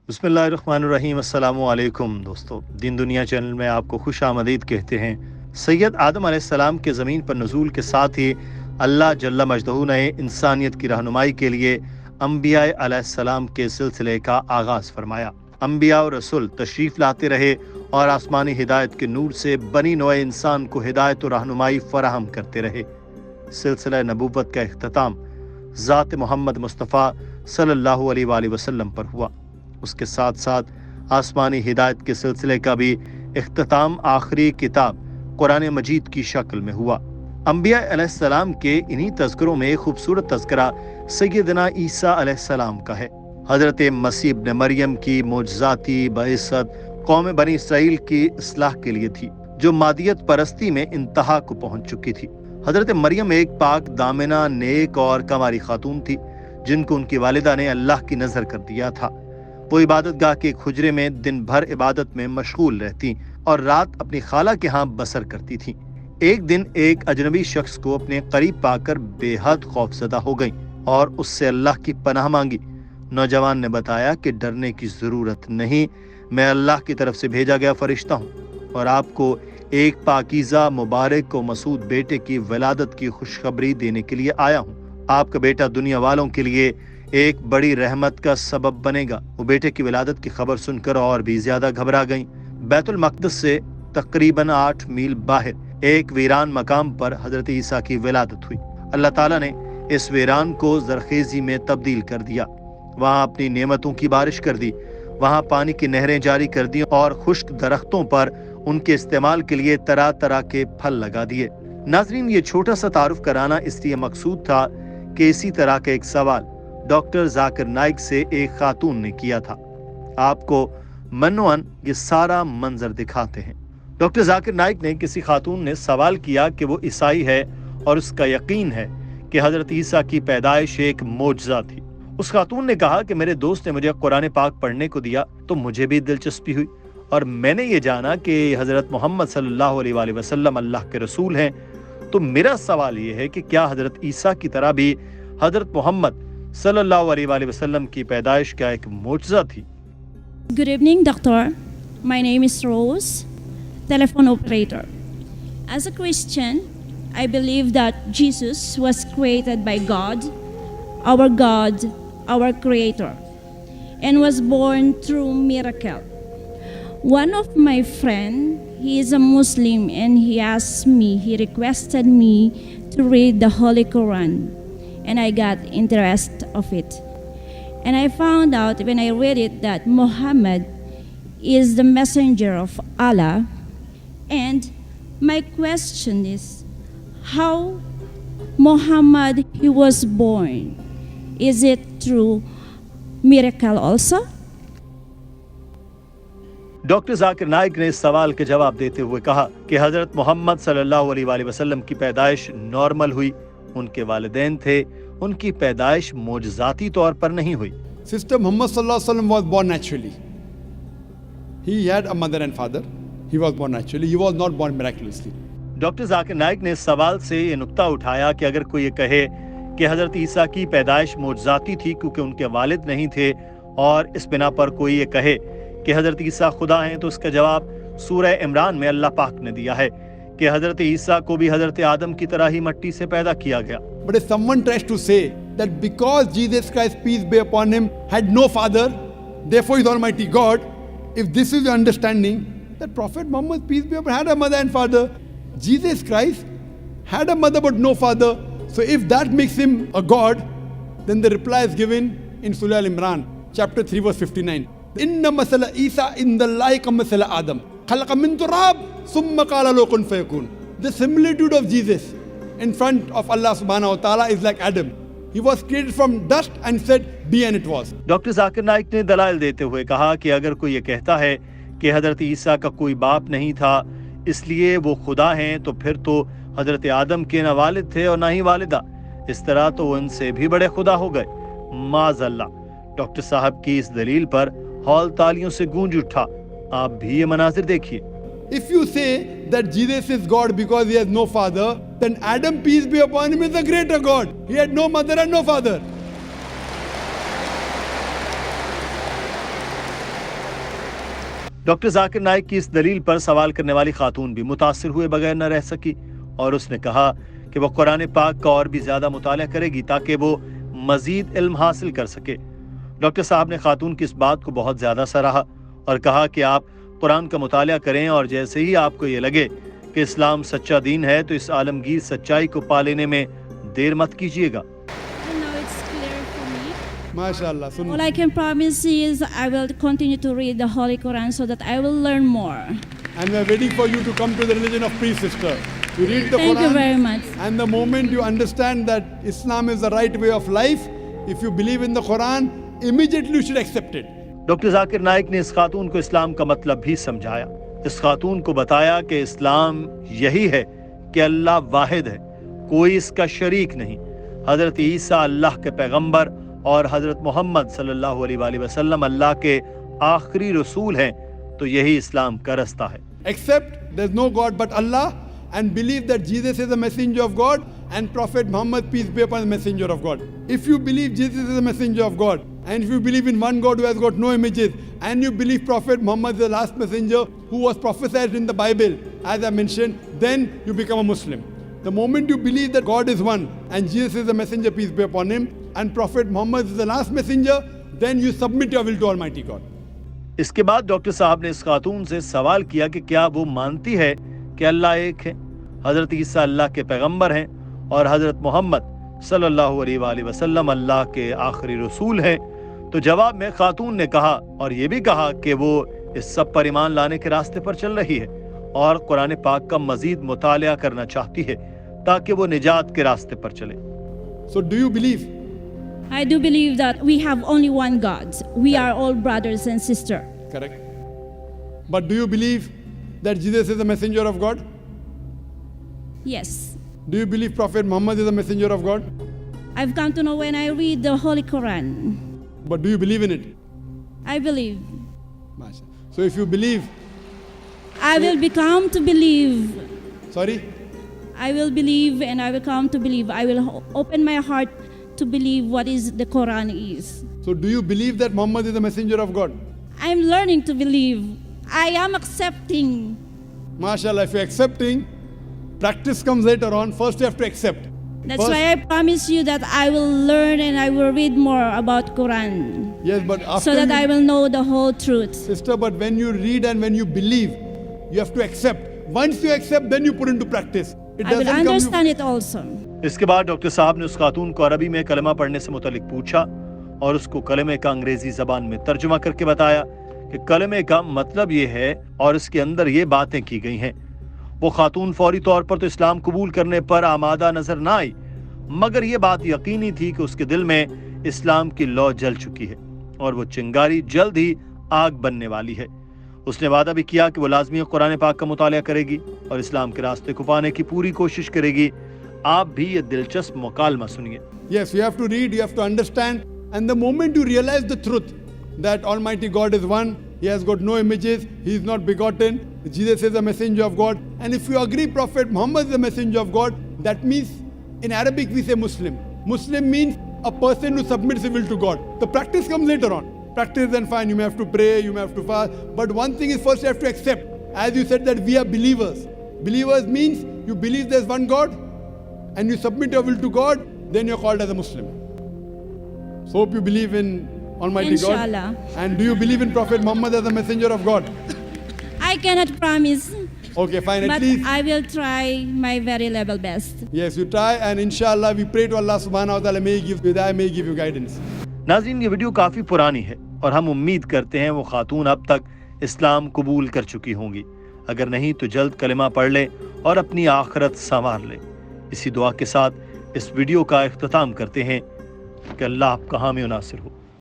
बिस्मिल्लाहिर्रहमानिर्रहीम। अस्सलामु अलैकुम दोस्तों, दीन दुनिया चैनल में आपको खुश आमदीद कहते हैं। सैयद आदम अलैहिस्सलाम के ज़मीन पर नज़ूल के साथ ही अल्लाह जल्ल मजदहू ने इंसानियत की रहनुमाई के लिए अम्बिया अलैहिस्सलाम के सिलसिले का आगाज़ फरमाया। अम्बिया और रसूल तशरीफ़ लाते रहे और आसमानी हिदायत के नूर से बनी नोए इंसान को हिदायत और रहनुमाई फराहम करते रहे। सिलसिला नबूवत का इख्तिताम ज़ात मोहम्मद मुस्तफ़ा सल्लल्लाहु अलैहि वसल्लम पर हुआ। उसके साथ साथ आसमानी हिदायत के सिलसिले का भी इख्तिताम आखिरी किताब कुरान मजीद की शक्ल में हुआ। अम्बिया अलैहिस्सलाम के इन्हीं तज़किरों में खूबसूरत तज़किरा सैयदना ईसा अलैहिस्सलाम का है। हज़रत मसीह इब्न मरियम की मोजज़ाती बइसत कौम बनी इसराइल की इस्लाह के लिए थी, जो मादियत परस्ती में इंतहा को पहुंच चुकी थी। हज़रत मरियम एक पाक दामिना, नेक और कमारी खातून थी, जिनको उनकी वालिदा ने अल्लाह की नजर कर दिया था। वो इबादत गाह के खुजरे में दिन भर इबादत में मशगूल रहती और रात अपनी खाला के यहाँ बसर करती थी। एक दिन एक अजनबी शख्स को अपने करीब पाकर बेहद खौफजदा हो गई और उससे अल्लाह की पनाह मांगी। नौजवान ने बताया कि डरने की जरूरत नहीं, मैं अल्लाह की तरफ से भेजा गया फरिश्ता हूँ और आपको एक पाकीज़ा मुबारक व मसूद बेटे की विलादत की खुशखबरी देने के लिए आया हूँ। आपका बेटा दुनिया वालों के लिए एक बड़ी रहमत का सबब बनेगा। वो बेटे की विलादत की खबर सुनकर और भी ज्यादा घबरा गईं। बैतुल मक़दस से तकरीबन 8 मील बाहर एक वीरान मकाम पर हजरत ईसा की विलादत हुई। अल्लाह ताला ने इस वीरान को जरखेजी में तब्दील कर दिया। वहाँ अपनी नेमतों की बारिश कर दी, वहाँ पानी की नहरें जारी कर दी और खुश्क दरख्तों पर उनके इस्तेमाल के लिए तरह तरह के फल लगा दिए। नाजरीन, ये छोटा सा तारुफ कराना इसलिए मकसूद था कि इसी तरह का एक सवाल डॉक्टर जाकिर नाइक से एक खातून ने किया था। आपको मनोअन ये सारा मंजर दिखाते हैं। डॉक्टर जाकिर नाइक ने किसी खातून ने सवाल किया कि वो ईसाई है और उसका यकीन है कि हजरत ईसा की पैदाइश एक मौजज़ा थी। उस खातून ने कहा कि मेरे दोस्त ने मुझे कुरान पाक पढ़ने को दिया तो मुझे भी दिलचस्पी हुई और मैंने ये जाना कि हजरत मोहम्मद सल्लल्लाहु अलैहि वसल्लम अल्लाह के रसूल हैं। तो मेरा सवाल ये है कि क्या हजरत ईसा की तरह भी हजरत मोहम्मद सल्लल्लाहु अलैहि वसल्लम की पैदाइश क्या एक मौजज़ा थी? Good evening, doctor. My name is Rose, telephone operator. As a Christian, I believe that Jesus was created by God, our creator, and was born through miracle. One of my friend, he is a Muslim, and he requested me to read the Holy Quran. And I got interest of it. And I found out when I read it that Muhammad is the messenger of Allah. And my question is, how Muhammad he was born? Is it through miracle also? Doctor Zakir Naik ने इस सवाल के जवाब देते हुए कहा कि हजरत मोहम्मद सल्लल्लाहु अलैहि वसल्लम की पैदाइश नॉर्मल हुई। उनके वालिदैन थे, उनकी पैदाइश मौजज़ाती तौर पर नहीं हुई। Sister Muhammad sallallahu alaihi wasallam was born naturally. He had a mother and father. He was born naturally. He was not born miraculously. Doctor Zakir Naik ने इस सवाल से ये नुक्ता उठाया कि अगर कोई ये कहे कि हजरत ईसा की पैदाइश मौजज़ाती थी क्योंकि उनके वालिद नहीं थे और इस बिना पर कोई ये कहे कि हजरत ईसा खुदा हैं, तो उसका जवाब सूरह इमरान में अल्लाह पाक ने दिया है कि हजरत ईसा को भी हजरत आदम की तरह ही मट्टी से पैदा किया गया। But if someone tries to say that because Jesus Christ, peace be upon him, had no father, therefore is Almighty God, if this is your understanding, that Prophet Muhammad, peace be upon him, had a mother and father. Jesus Christ had a mother but no father. So if that makes him a God, then the reply is given in Surah Al-Imran, chapter 3, verse 59. Inna masala Isa in the like masala Adam. Khalaqa min turab, summa qala lahu kun fayakun. The similitude of Jesus in front of Allah subhanahu wa ta'ala is like Adam. He was created from dust and said, be, and it was. Doctor Zakir Naik ने दलाइल देते हुए कहा कि अगर कोई ये कहता है कि हजरत ईसा का कोई बाप नहीं था इसलिए वो खुदा हैं, तो फिर तो हजरत आदम के न वालिद थे और न ही वालिदा। इस तरह तो उनसे भी बड़े खुदा हो गए। माज़अल्लाह। डॉक्टर साहब की इस दलील पर हॉल तालियों से गूंज उठा। आप भी ये मनाजिर देखिए। If you say that Jesus is God because he has no father, then Adam, peace be upon him, is a greater God. He had no mother and no father. Doctor Zakir Naik की इस दलील पर सवाल करने वाली खातून भी मुतासिर हुए बगैर न रह सकी और उसने कहा कि वो कुरान पाक का और भी ज्यादा मुताला करेगी ताकि वो मजीद इल्म हासिल कर सके। डॉक्टर साहब ने खातून की इस बात को बहुत ज्यादा सराहा और कहा कि आप कुरान का मुताला करें और जैसे ही आपको ये लगे कि इस्लाम सच्चा दीन है तो इस आलमगीर सच्चाई को पा लेने में देर मत कीजिएगा। MashaAllah. All I can promise is I will continue to read the Holy Quran so that I will learn more. And we are waiting for you to come to the religion of peace, sister. You read the Thank Quran, you very much. and the moment you understand that Islam is the right way of life, if you believe in the Quran, immediately you should accept it. Doctor Zakir Naik ने इस खातून को इस्लाम का मतलब भी समझाया। इस खातून को बताया कि इस्लाम यही है कि अल्लाह वाहिद है, कोई इसका शरीक नहीं। हजरत ईसा अल्लाह के पैगंबर और हजरत मोहम्मद सल्लल्लाहु अलैहि वसल्लम अल्लाह के आखिरी रसूल हैं, तो यही इस्लाम का रास्ता है। Accept there is no God but Allah and believe that Jesus is a messenger of God and Prophet Muhammad, peace be upon him, messenger of God. If you believe Jesus is a messenger of God and if you believe in one God who has got no images and you believe Prophet Muhammad is the last messenger who was prophesied in the Bible, as I mentioned, then you become a Muslim. The moment you believe that God is one and Jesus is the messenger, peace be upon him, and Prophet Muhammad is the last messenger, then you submit your will to Almighty God. इसके बाद doctor साहब ने इस खातून से सवाल किया कि क्या वो मानती है कि अल्लाह एक है, हजरत ईसा अल्लाह के पैगंबर हैं और हजरत मोहम्मद सल्लल्लाहु अलैहि वसल्लम अल्लाह के आखिरी रसूल हैं। तो जवाब में खातून ने कहा और ये भी कहा कि वो इस सब पर ईमान लाने के रास्ते पर चल रही है और कुरान पाक का मजीद मुताला करना चाहती है ताकि वो निजात के रास्ते पर चले। So do you believe? I do believe that we have only one God. We are all brothers and sisters. Correct. But do you believe that Jesus is a messenger of God? Yes. Do you believe Prophet Muhammad is a messenger of God? I've come to know when I read the Holy Quran. But do you believe in it? I believe. Masha. So if you believe, I will become to believe. sorry? I will believe and I will come to believe. I will open my heart to believe what is the Quran is. So do you believe that Muhammad is a messenger of God? I'm learning to believe. I am accepting. MashaAllah, if you're accepting, practice comes later on. First you have to accept. That's First- why I promise you that I will learn and I will read more about Quran. Yes, but after So that you- I will know the whole truth. Sister, but when you read and when you believe, you have to accept. Once you accept, then you put into practice. It I will doesn't come understand it also. इसके बाद doctor साहब ने उस खातून को अरबी में कलमा पढ़ने से मुतालिक पूछा और उसको कलमे का अंग्रेजी जबान में तर्जुमा करके बताया कि कलमे का मतलब ये है और इसके अंदर ये बातें की गई हैं। वो खातून फौरी तौर पर तो इस्लाम कबूल करने पर आमादा नजर ना आई, मगर ये बात यकीनी थी कि उसके दिल में इस्लाम की लौ जल चुकी है और वो चिंगारी जल्द ही आग बनने वाली है। उसने वादा भी किया कि वो लाजमी कुरान पाक का मुताला करेगी और इस्लाम के रास्ते को पाने की पूरी कोशिश करेगी। आप भी ये दिलचस्प मुकालमा सुनिए। Yes, you have to read, you have to understand, and the moment you realize the truth that Almighty God is one, He has got no images, He is not begotten, Jesus is a messenger of God, and if you agree Prophet Muhammad is a messenger of God, that means in Arabic we say Muslim. Muslim means a person who submits his will to God. The practice comes later on. Practice then fine, you may have to pray, you may have to fast, but one thing is first you have to accept. As you said that we are believers. Believers means you believe there's one God and you submit your will to God, then you're called as a Muslim. So hope you believe in Almighty Inshallah. God. And do you believe in Prophet Muhammad as a messenger of God? I cannot promise, Okay, fine, at but least. I will try my very level best. Yes, you try, and inshallah we pray to Allah subhanahu wa ta'ala, may He give hidayah, may He give you guidance. नाज़रीन, ये video काफ़ी पुरानी है और हम उम्मीद करते हैं वो खातून अब तक इस्लाम कबूल कर चुकी होंगी। अगर नहीं तो जल्द कलिमा पढ़ लें और अपनी आखिरत संवार लें। इसी दुआ के साथ इस वीडियो का इख्तिताम करते हैं कि अल्लाह आपका हामी व नासिर हो।